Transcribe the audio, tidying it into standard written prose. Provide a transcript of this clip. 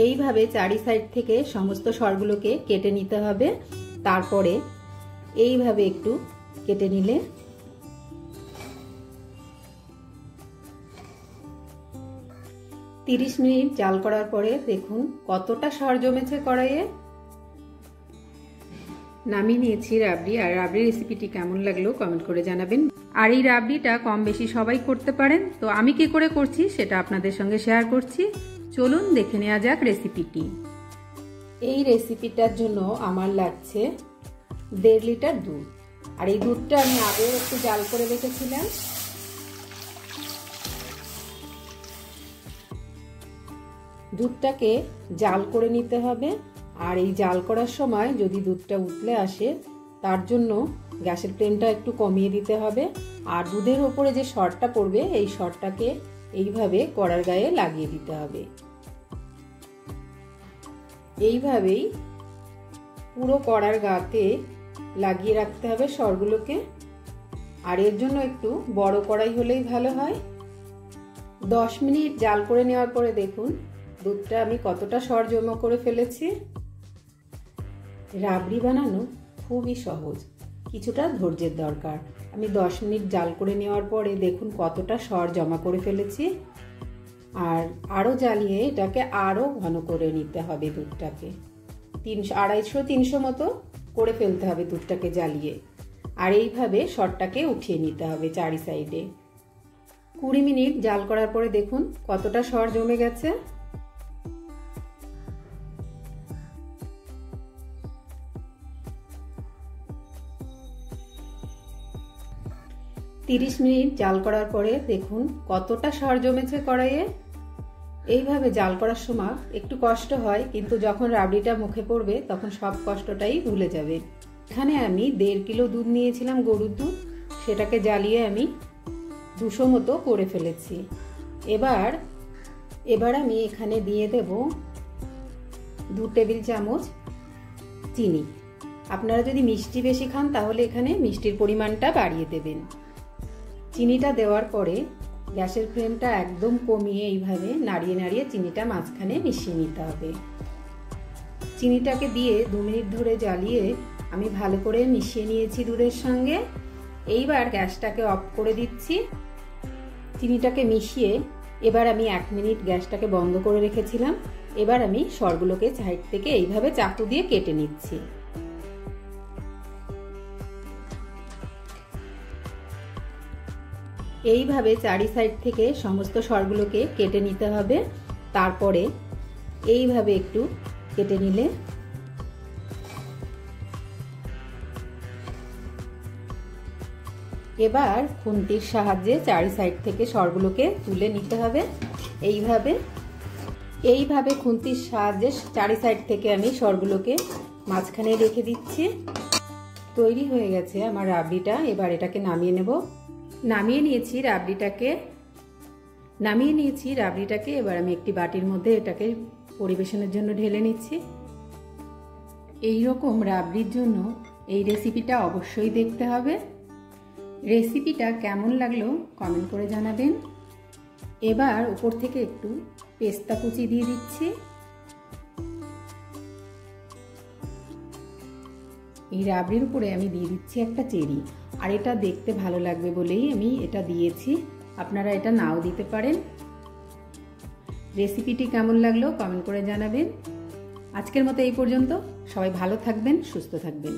এইভাবে চারি সাইড থেকে সমস্ত সরগুলোকে কেটে নিতে হবে। তারপরে এইভাবে একটু কেটে নিলে 30 মিনিট জাল করার পরে দেখুন কতটা সর জমেছে কড়াইয়ে। নামিয়ে নিয়েছি রাবড়ি। আর রাবড়ি রেসিপিটি কেমন লাগলো কমেন্ট করে জানাবেন। আর এই রাবড়িটা কম বেশি সবাই করতে পারেন, তো আমি কি করে করছি সেটা আপনাদের সঙ্গে শেয়ার করছি। চলুন দেখে নেওয়া যাক রেসিপিটি। এই রেসিপিটার জন্য আমার লাগছে 1.5 লিটার দুধ। আর এই দুধটা আমি আগেও একটু জাল করে রেখেছিলাম। দুধটাকে জাল করে নিতে হবে। আর এই জাল করার সময় যদি দুধটা উতলে আসে তার জন্য গ্যাসের ফ্লেমটা একটু কমিয়ে দিতে হবে। আর দুধের ওপরে যে সরটা পড়বে এই সরটাকে এইভাবে কড়ার গায়ে লাগিয়ে দিতে হবে। এইভাবেই পুরো কড়ার গাতে লাগিয়ে রাখতে হবে সরগুলোকে। আর এর জন্য একটু বড় কড়াই হলেই ভালো হয়। 10 মিনিট জাল করে নেওয়ার পরে দেখুন দুধটা আমি কতটা সর জমা করে ফেলেছি। রাবড়ি বানানো খুবই সহজ, কিছুটা ধৈর্যের দরকার। আমি 10 মিনিট জাল করে নেওয়ার পরে দেখুন কতটা সর জমা করে ফেলেছি। আর আরও জ্বালিয়ে এটাকে আরও ঘন করে নিতে হবে। দুধটাকে 250-300 মতো করে ফেলতে হবে দুধটাকে জ্বালিয়ে। আর এইভাবে সরটাকে উঠিয়ে নিতে হবে চারি সাইডে। 20 মিনিট জাল করার পরে দেখুন কতটা সর জমে গেছে। তিরিশ মিনিট জাল করার পরে দেখুন কতটা সর জমেছে কড়াইয়ে। এইভাবে জাল করার সময় একটু কষ্ট হয়, কিন্তু যখন রাবড়িটা মুখে পড়বে তখন সব কষ্টটাই ভুলে যাবে। এখানে আমি 1.5 কিলো দুধ নিয়েছিলাম, গরুর দুধ। সেটাকে জ্বালিয়ে আমি 200 মতো করে ফেলেছি। এবার আমি এখানে দিয়ে দেব 2 টেবিল চামচ চিনি। আপনারা যদি মিষ্টি বেশি খান তাহলে এখানে মিষ্টির পরিমাণটা বাড়িয়ে দেবেন। চিনিটা দেওয়ার পরে গ্যাসের ফ্লেমটা একদম কমিয়ে এইভাবে নাড়িয়ে নাড়িয়ে চিনিটা মাঝখানে মিশিয়ে নিতে হবে। চিনিটাকে দিয়ে 2 মিনিট ধরে জ্বালিয়ে আমি ভালো করে মিশিয়ে নিয়েছি দুধের সঙ্গে। এইবার গ্যাসটাকে অফ করে দিচ্ছি। চিনিটাকে মিশিয়ে এবার আমি 1 মিনিট গ্যাসটাকে বন্ধ করে রেখেছিলাম। এবার আমি সরগুলোকে সাইড থেকে এইভাবে চাকু দিয়ে কেটে নিচ্ছি। এইভাবে চারি সাইড থেকে সমস্ত সরগুলোকে কেটে নিতে হবে। তারপরে এইভাবে একটু কেটে নিলে এবার খুন্তির সাহায্যে চারি সাইড থেকে সরগুলোকে তুলে নিতে হবে। এইভাবে খুন্তির সাহায্যে চারি সাইড থেকে আমি সরগুলোকে মাঝখানে রেখে দিচ্ছি। তৈরি হয়ে গেছে আমার রাবড়িটা। এবার এটাকে নামিয়ে নেব। নামিয়ে নিয়েছি রাবড়িটাকে। এবার আমি একটি বাটির মধ্যে এটাকে পরিবেশনের জন্য ঢেলে নিচ্ছি। এই রকম রাবড়ির জন্য এই রেসিপিটা অবশ্যই দেখতে হবে। রেসিপিটা কেমন লাগলো কমেন্ট করে জানাবেন। এবার উপর থেকে একটু পেস্তা কুচি দিয়ে দিচ্ছি। এই রাবড়ির উপরে আমি দিয়ে দিচ্ছি একটা চেরি। আর এটা দেখতে ভালো লাগবে বলেই আমি এটা দিয়েছি, আপনারা এটা নাও দিতে পারেন। রেসিপিটি কেমন লাগলো কমেন্ট করে জানাবেন। আজকের মতো এই পর্যন্ত। সবাই ভালো থাকবেন, সুস্থ থাকবেন।